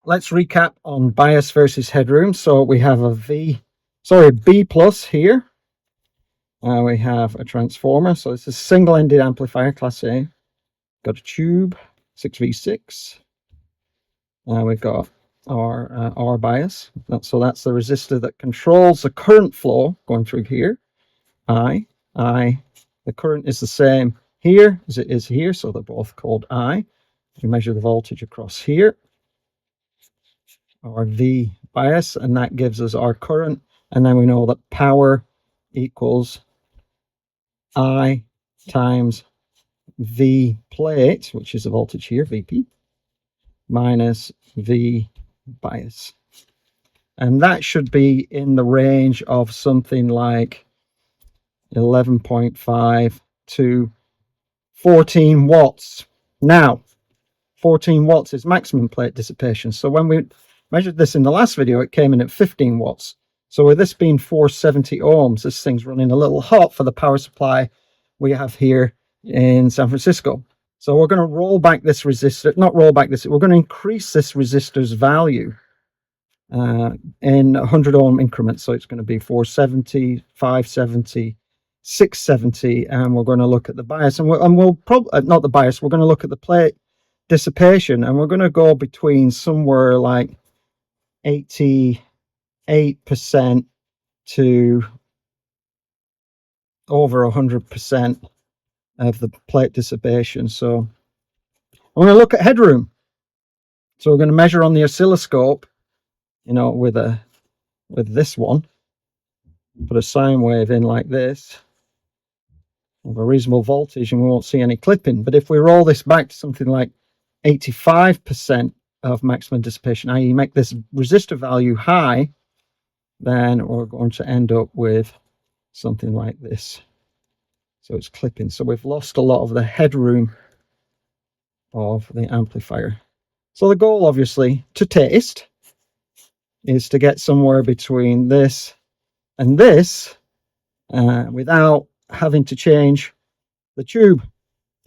let's recap on bias versus headroom. So we have a B plus here. We have a transformer. So it's a single-ended amplifier, class A. Got a tube, 6V6. We've got our bias. So that's the resistor that controls the current flow going through here. I. The current is the same here as it is here, so they're both called I. We measure the voltage across here, our V bias, and that gives us our current. And then we know that power equals I times V plate, which is the voltage here, VP, minus V bias. And that should be in the range of something like 11.5 to 14 watts. Now, 14 watts is maximum plate dissipation. So when we measured this in the last video, it came in at 15 watts. So with this being 470 ohms, this thing's running a little hot for the power supply we have here in San Francisco. So we're going to roll back this resistor, not roll back this, we're going to increase this resistor's value in 100 ohm increments. So it's going to be 470, 570, 670, and we're going to look at the bias, and we'll probably not the bias, we're going to look at the plate dissipation, and we're going to go between somewhere like 88% to over 100% of the plate dissipation. So I'm going to look at headroom. So we're going to measure on the oscilloscope, you know, with this one, put a sine wave in like this of a reasonable voltage, and we won't see any clipping. But if we roll this back to something like 85% of maximum dissipation, i.e. make this resistor value high, then we're going to end up with something like this. So it's clipping. So we've lost a lot of the headroom of the amplifier. So the goal, obviously, to taste is to get somewhere between this and this without having to change the tube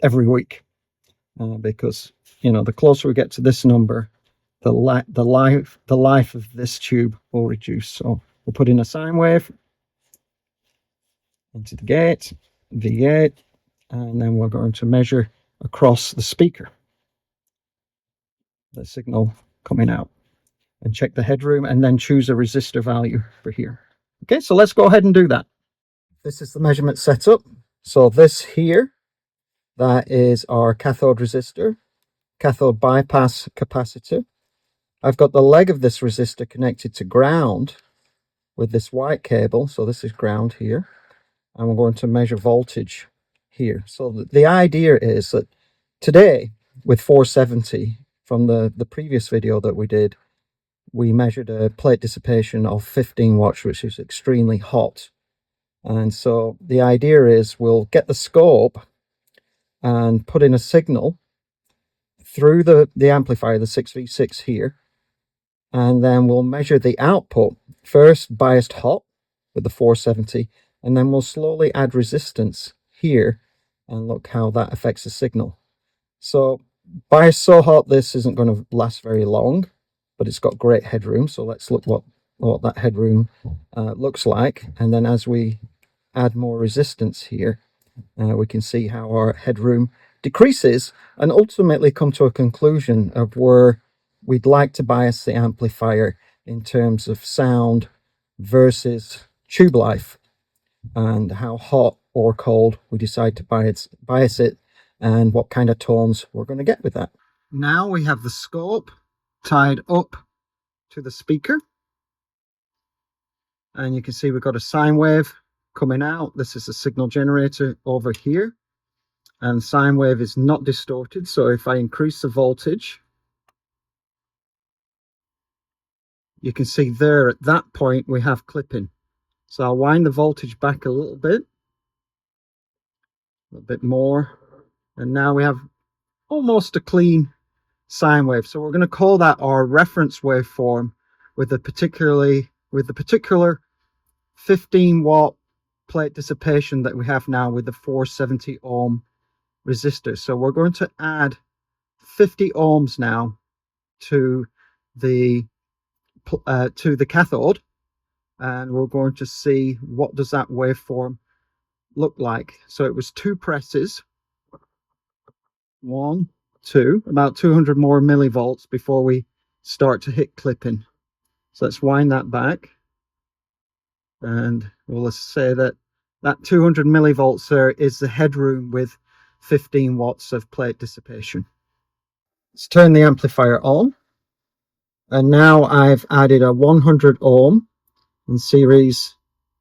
every week, because, you know, the closer we get to this number, the life of this tube will reduce. So we'll put in a sine wave into the gate, V8, and then we're going to measure across the speaker the signal coming out, and check the headroom, and then choose a resistor value for here. Okay, so let's go ahead and do that. This is the measurement setup. So this here, that is our cathode resistor, cathode bypass capacitor. I've got the leg of this resistor connected to ground with this white cable. So this is ground here, and we're going to measure voltage here. So the idea is that today with 470, from the previous video that we did, we measured a plate dissipation of 15 watts, which is extremely hot. And so the idea is we'll get the scope and put in a signal through the amplifier, the 6V6 here, and then we'll measure the output, first biased hot with the 470, and then we'll slowly add resistance here and look how that affects the signal. So biased so hot, this isn't going to last very long, but it's got great headroom. So let's look what that headroom looks like. And then as we add more resistance here, we can see how our headroom decreases, and ultimately come to a conclusion of where we'd like to bias the amplifier in terms of sound versus tube life, and how hot or cold we decide to bias it, and what kind of tones we're going to get with that. Now we have the scope tied up to the speaker, and you can see we've got a sine wave coming out. This is a signal generator over here, and sine wave is not distorted. So if I increase the voltage, you can see there at that point we have clipping. So I'll wind the voltage back a little bit more, and now we have almost a clean sine wave. So we're going to call that our reference waveform with the particular 15 watt plate dissipation that we have now with the 470 ohm resistor. So we're going to add 50 ohms now to the to the cathode, and we're going to see what does that waveform look like. So it was 2 presses, 1, 2, about 200 more millivolts before we start to hit clipping. So let's wind that back, and we'll say that 200 millivolts there is the headroom with 15 watts of plate dissipation. Let's turn the amplifier on, and now I've added a 100 ohm in series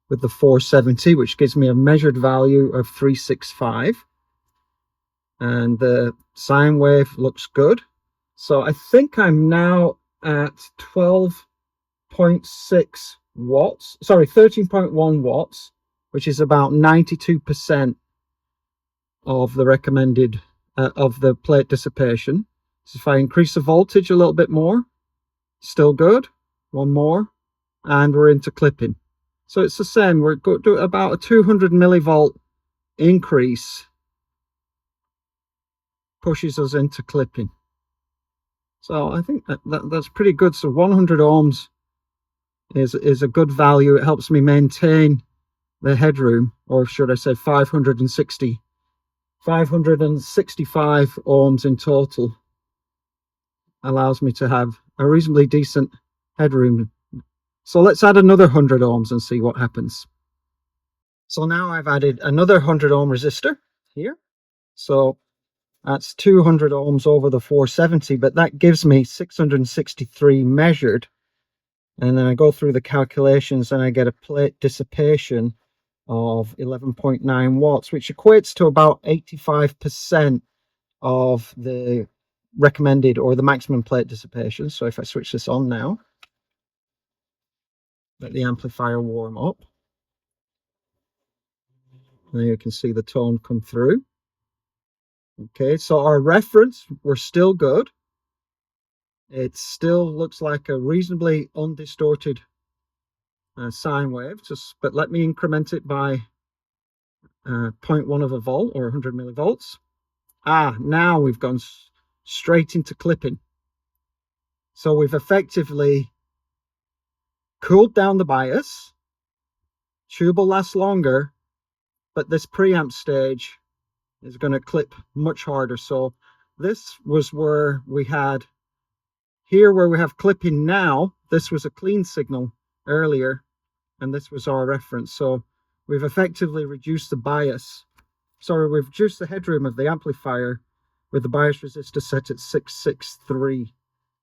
with the 470, which gives me a measured value of 365, and the sine wave looks good. So I think I'm now at 12.6 watts, sorry, 13.1 watts, which is about 92% of the recommended of the plate dissipation. So if I increase the voltage a little bit more, still good. One more, and we're into clipping. So it's the same. We're going to do about a 200 millivolt increase pushes us into clipping. So I think that's pretty good. So 100 ohms is a good value. It helps me maintain the headroom, or should I say 565 ohms in total allows me to have a reasonably decent headroom. So let's add another 100 ohms and see what happens. So now I've added another 100 ohm resistor here. So that's 200 ohms over the 470, but that gives me 663 measured. And then I go through the calculations and I get a plate dissipation of 11.9 watts, which equates to about 85% of the recommended or the maximum plate dissipation. So if I switch this on now, let the amplifier warm up. Now you can see the tone come through. Okay, so our reference, we're still good. It still looks like a reasonably undistorted sine wave, but let me increment it by 0.1 of a volt or 100 millivolts. Now we've gone straight into clipping. So we've effectively cooled down the bias. Tube will last longer, but this preamp stage is going to clip much harder. So this was where we had here, where we have clipping now. This was a clean signal earlier, and this was our reference. So we've effectively reduced the bias. Sorry, we've reduced the headroom of the amplifier with the bias resistor set at 663.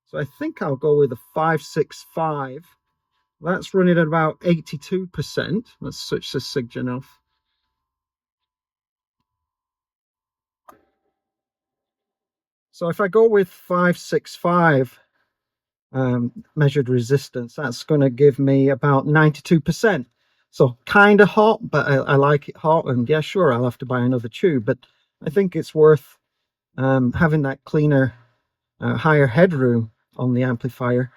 So I think I'll go with a 565. That's running at about 82%. Let's switch this signal off. So if I go with 565 measured resistance, that's going to give me about 92%. So kind of hot, but I like it hot. And yeah, sure, I'll have to buy another tube, but I think it's worth having that cleaner, higher headroom on the amplifier.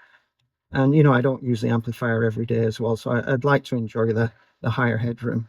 And you know, I don't use the amplifier every day as well, so I'd like to enjoy the higher headroom.